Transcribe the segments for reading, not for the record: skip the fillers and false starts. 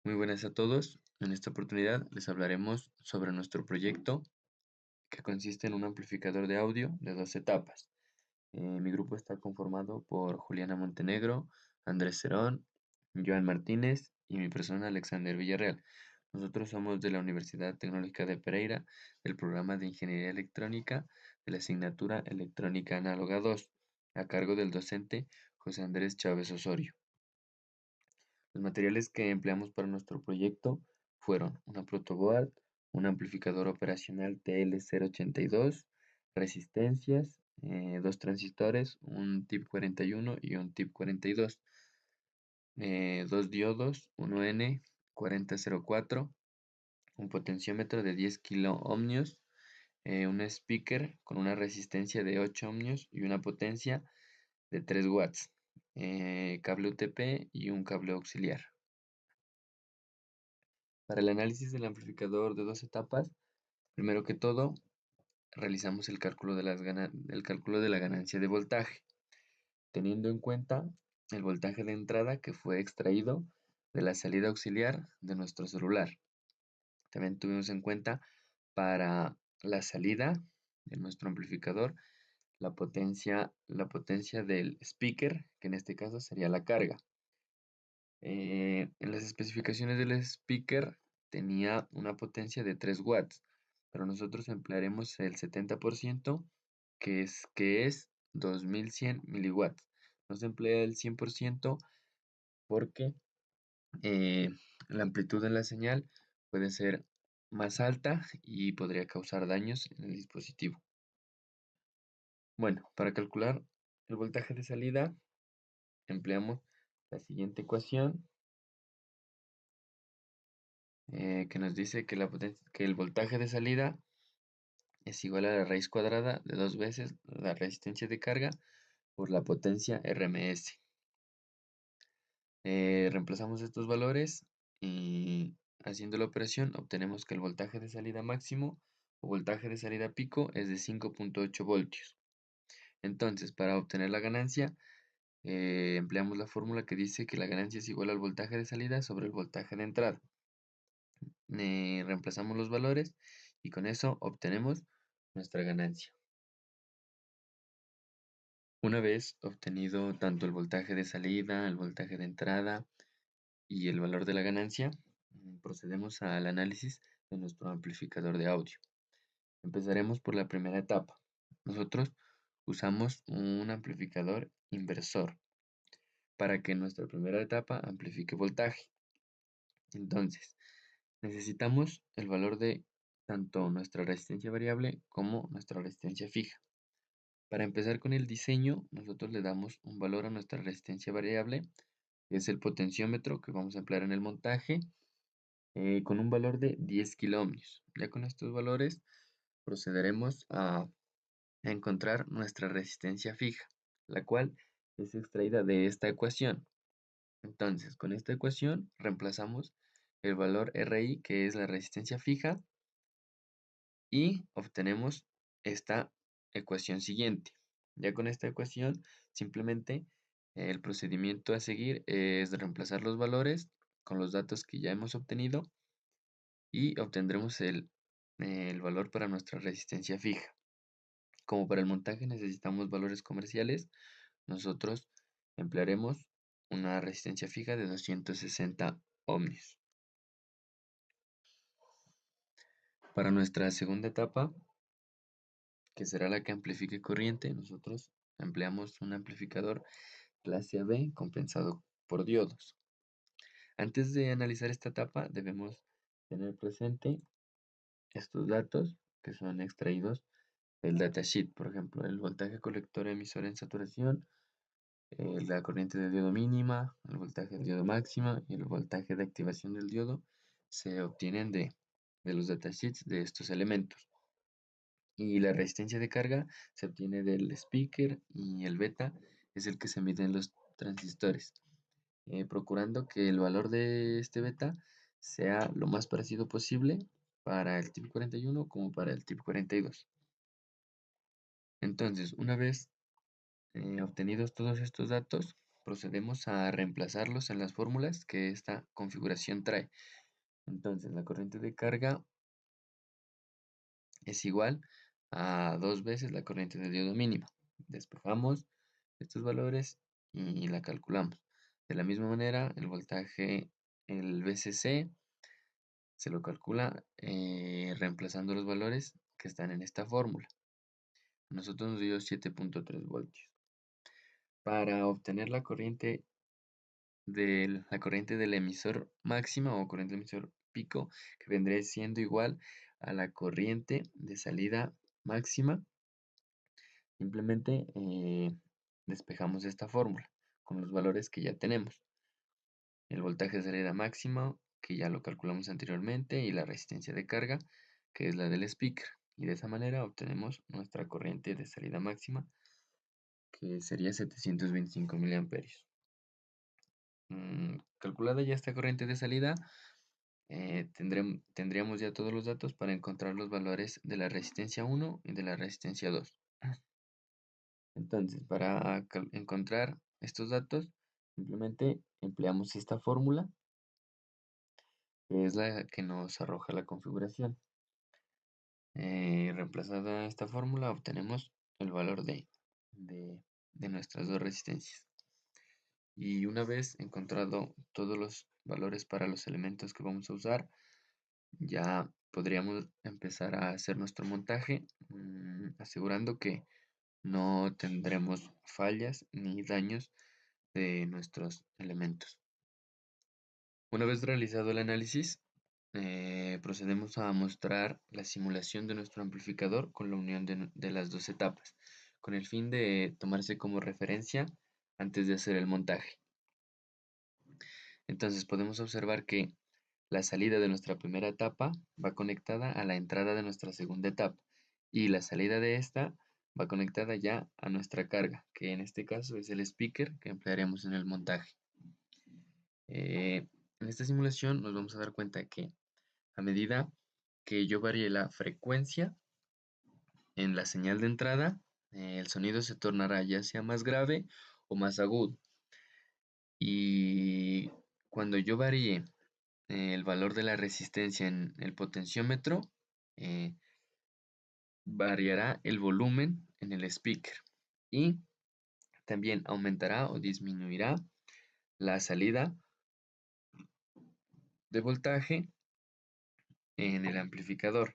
Muy buenas a todos. En esta oportunidad les hablaremos sobre nuestro proyecto que consiste en un amplificador de audio de dos etapas. Mi grupo está conformado por Juliana Montenegro, Andrés Cerón, Joan Martínez y mi persona Alexander Villarreal. Nosotros somos de la Universidad Tecnológica de Pereira, del programa de Ingeniería Electrónica de la asignatura Electrónica Análoga 2, a cargo del docente José Andrés Chávez Osorio. Los materiales que empleamos para nuestro proyecto fueron una protoboard, un amplificador operacional TL082, resistencias, dos transistores, un TIP 41 y un TIP 42, dos diodos, uno N4004, un potenciómetro de 10 kilo ohmios, un speaker con una resistencia de 8 ohmios y una potencia de 3 watts, cable UTP y un cable auxiliar. Para el análisis del amplificador de dos etapas, primero que todo, realizamos el cálculo de la ganancia de voltaje, teniendo en cuenta el voltaje de entrada que fue extraído de la salida auxiliar de nuestro celular. También tuvimos en cuenta para la salida de nuestro amplificador la potencia del speaker, que en este caso sería la carga. En las especificaciones del speaker tenía una potencia de 3 watts, pero nosotros emplearemos el 70%, que es 2100 miliwatts. No se emplea el 100% porque eh, la amplitud en la señal puede ser más alta y podría causar daños en el dispositivo. Bueno, para calcular el voltaje de salida empleamos la siguiente ecuación, que nos dice que el voltaje de salida es igual a la raíz cuadrada de 2 veces la resistencia de carga por la potencia RMS. Reemplazamos estos valores y haciendo la operación obtenemos que el voltaje de salida máximo o voltaje de salida pico es de 5.8 voltios. Entonces, para obtener la ganancia, empleamos la fórmula que dice que la ganancia es igual al voltaje de salida sobre el voltaje de entrada. Reemplazamos los valores y con eso obtenemos nuestra ganancia. Una vez obtenido tanto el voltaje de salida, el voltaje de entrada y el valor de la ganancia, procedemos al análisis de nuestro amplificador de audio. Empezaremos por la primera etapa. Nosotros usamos un amplificador inversor para que nuestra primera etapa amplifique voltaje. Entonces, necesitamos el valor de tanto nuestra resistencia variable como nuestra resistencia fija. Para empezar con el diseño, nosotros le damos un valor a nuestra resistencia variable, que es el potenciómetro que vamos a emplear en el montaje, con un valor de 10 kiloohmios. Ya con estos valores procederemos a encontrar nuestra resistencia fija, la cual es extraída de esta ecuación. Entonces, con esta ecuación reemplazamos el valor RI, que es la resistencia fija, y obtenemos esta ecuación siguiente. Ya con esta ecuación, simplemente el procedimiento a seguir es reemplazar los valores con los datos que ya hemos obtenido y obtendremos el valor para nuestra resistencia fija. Como para el montaje necesitamos valores comerciales, nosotros emplearemos una resistencia fija de 260 ohmios. Para nuestra segunda etapa, que será la que amplifique corriente, nosotros empleamos un amplificador clase AB compensado por diodos. Antes de analizar esta etapa, debemos tener presente estos datos que son extraídos del datasheet, por ejemplo, el voltaje colector emisor en saturación, la corriente de diodo mínima, el voltaje del diodo máxima y el voltaje de activación del diodo se obtienen de los datasheets de estos elementos. Y la resistencia de carga se obtiene del speaker y el beta es el que se mide en los transistores, procurando que el valor de este beta sea lo más parecido posible para el tip 41 como para el tip 42. Entonces, una vez obtenidos todos estos datos, procedemos a reemplazarlos en las fórmulas que esta configuración trae. Entonces, la corriente de carga es igual a 2 veces la corriente de diodo mínima. Despejamos estos valores y la calculamos. De la misma manera, el voltaje, el VCC, se lo calcula reemplazando los valores que están en esta fórmula. A nosotros nos dio 7.3 voltios. Para obtener la corriente del emisor máxima o corriente del emisor pico, que vendría siendo igual a la corriente de salida máxima, simplemente despejamos esta fórmula con los valores que ya tenemos. El voltaje de salida máxima, que ya lo calculamos anteriormente, y la resistencia de carga, que es la del speaker. Y de esa manera obtenemos nuestra corriente de salida máxima, que sería 725 miliamperios. Calculada ya esta corriente de salida, tendríamos ya todos los datos para encontrar los valores de la resistencia 1 y de la resistencia 2. Entonces, para encontrar estos datos, simplemente empleamos esta fórmula, que es la que nos arroja la configuración. Reemplazada esta fórmula, obtenemos el valor de nuestras dos resistencias. Y una vez encontrado todos los valores para los elementos que vamos a usar, ya podríamos empezar a hacer nuestro montaje, asegurando que no tendremos fallas ni daños de nuestros elementos. Una vez realizado el análisis, procedemos a mostrar la simulación de nuestro amplificador con la unión de las dos etapas, con el fin de tomarse como referencia antes de hacer el montaje. Entonces podemos observar que la salida de nuestra primera etapa va conectada a la entrada de nuestra segunda etapa y la salida de esta va conectada ya a nuestra carga, que en este caso es el speaker que emplearemos en el montaje. En esta simulación nos vamos a dar cuenta que a medida que yo varíe la frecuencia en la señal de entrada, el sonido se tornará ya sea más grave o más agudo. Y cuando yo varíe el valor de la resistencia en el potenciómetro, eh, variará el volumen en el speaker y también aumentará o disminuirá la salida de voltaje en el amplificador.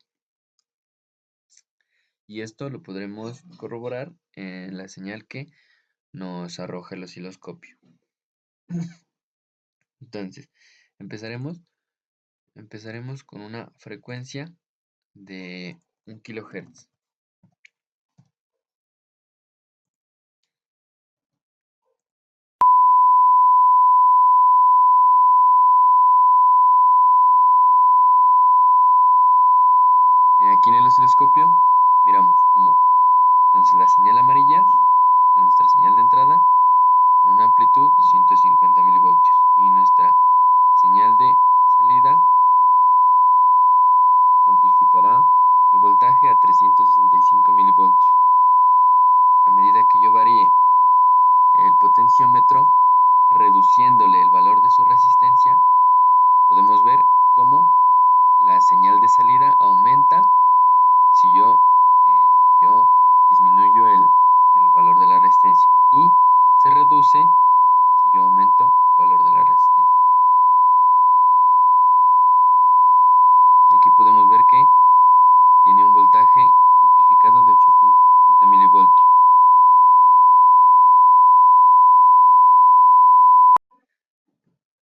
Y esto lo podremos corroborar en la señal que nos arroja el osciloscopio. Entonces, empezaremos con una frecuencia de 1 kHz. Aquí en el osciloscopio miramos como entonces la señal amarilla de nuestra señal de entrada con una amplitud de 150 milivoltios y nuestra señal de salida amplificará el voltaje a 365 milivoltios. A medida que yo varíe el potenciómetro, reduciéndole el valor de su resistencia, podemos ver cómo la señal de salida aumenta si yo disminuyo el valor de la resistencia y se reduce si yo aumento el valor de la resistencia. Aquí podemos ver que tiene un voltaje amplificado de 870 milivoltios.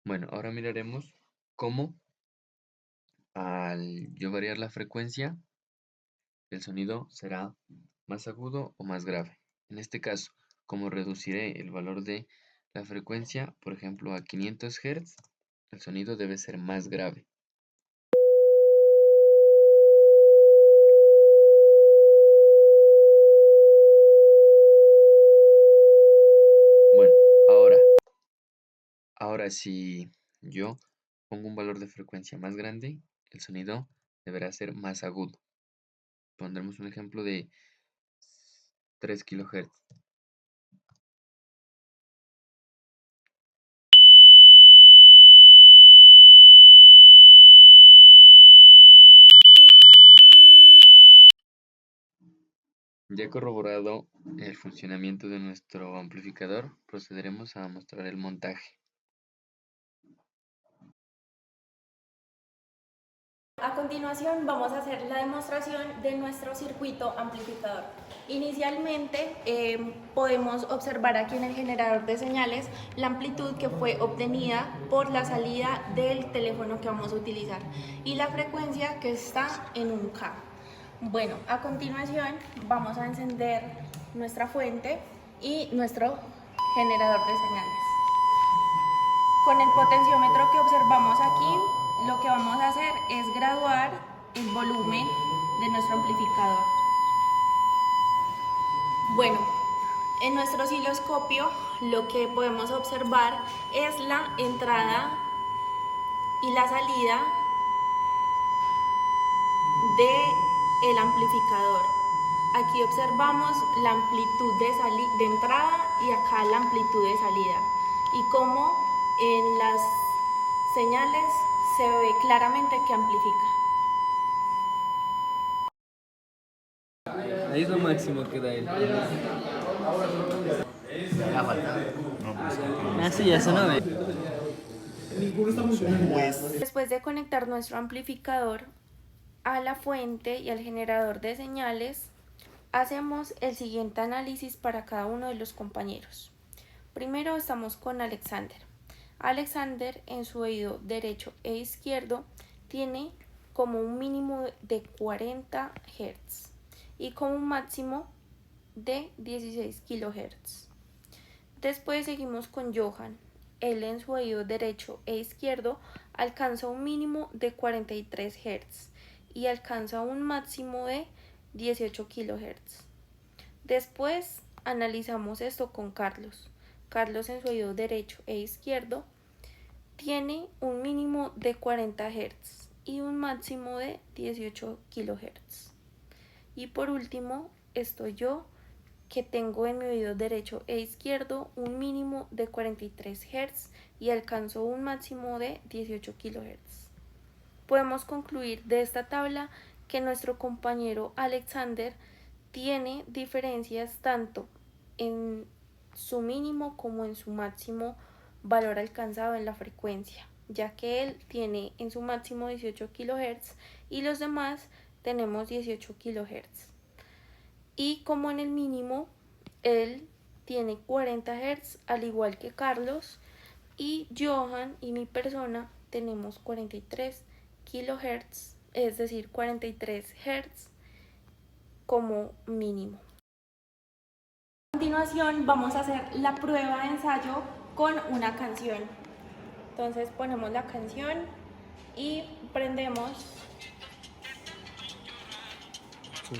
Bueno, ahora miraremos cómo al yo variar la frecuencia, el sonido será más agudo o más grave. En este caso, como reduciré el valor de la frecuencia, por ejemplo, a 500 Hz, el sonido debe ser más grave. Bueno, ahora si yo pongo un valor de frecuencia más grande, el sonido deberá ser más agudo. Pondremos un ejemplo de 3 kHz. Ya corroborado el funcionamiento de nuestro amplificador, procederemos a mostrar el montaje. A continuación vamos a hacer la demostración de nuestro circuito amplificador. Inicialmente podemos observar aquí en el generador de señales la amplitud que fue obtenida por la salida del teléfono que vamos a utilizar y la frecuencia que está en 1K. Bueno, a continuación vamos a encender nuestra fuente y nuestro generador de señales. Con el potenciómetro que observamos aquí, lo que vamos a hacer es graduar el volumen de nuestro amplificador. Bueno, en nuestro osciloscopio lo que podemos observar es la entrada y la salida del amplificador. Aquí observamos la amplitud de entrada y acá la amplitud de salida. Y como en las señales se ve claramente que amplifica. Ahí es lo máximo que da él. Así ya se no ve. Después de conectar nuestro amplificador a la fuente y al generador de señales, hacemos el siguiente análisis para cada uno de los compañeros. Primero estamos con Alexander. Alexander en su oído derecho e izquierdo tiene como un mínimo de 40 Hz y como un máximo de 16 kHz. Después seguimos con Johan. Él en su oído derecho e izquierdo alcanza un mínimo de 43 Hz y alcanza un máximo de 18 kHz. Después analizamos esto con Carlos. Carlos en su oído derecho e izquierdo tiene un mínimo de 40 Hz y un máximo de 18 kHz. Y por último estoy yo, que tengo en mi oído derecho e izquierdo un mínimo de 43 Hz y alcanzo un máximo de 18 kHz. Podemos concluir de esta tabla que nuestro compañero Alexander tiene diferencias tanto en su mínimo como en su máximo valor alcanzado en la frecuencia, ya que él tiene en su máximo 18 kHz y los demás tenemos 18 kHz. Y como en el mínimo, él tiene 40 Hz, al igual que Carlos, y Johan y mi persona tenemos 43 kHz, es decir, 43 Hz como mínimo. A continuación vamos a hacer la prueba de ensayo con una canción. Entonces ponemos la canción y prendemos. Sí.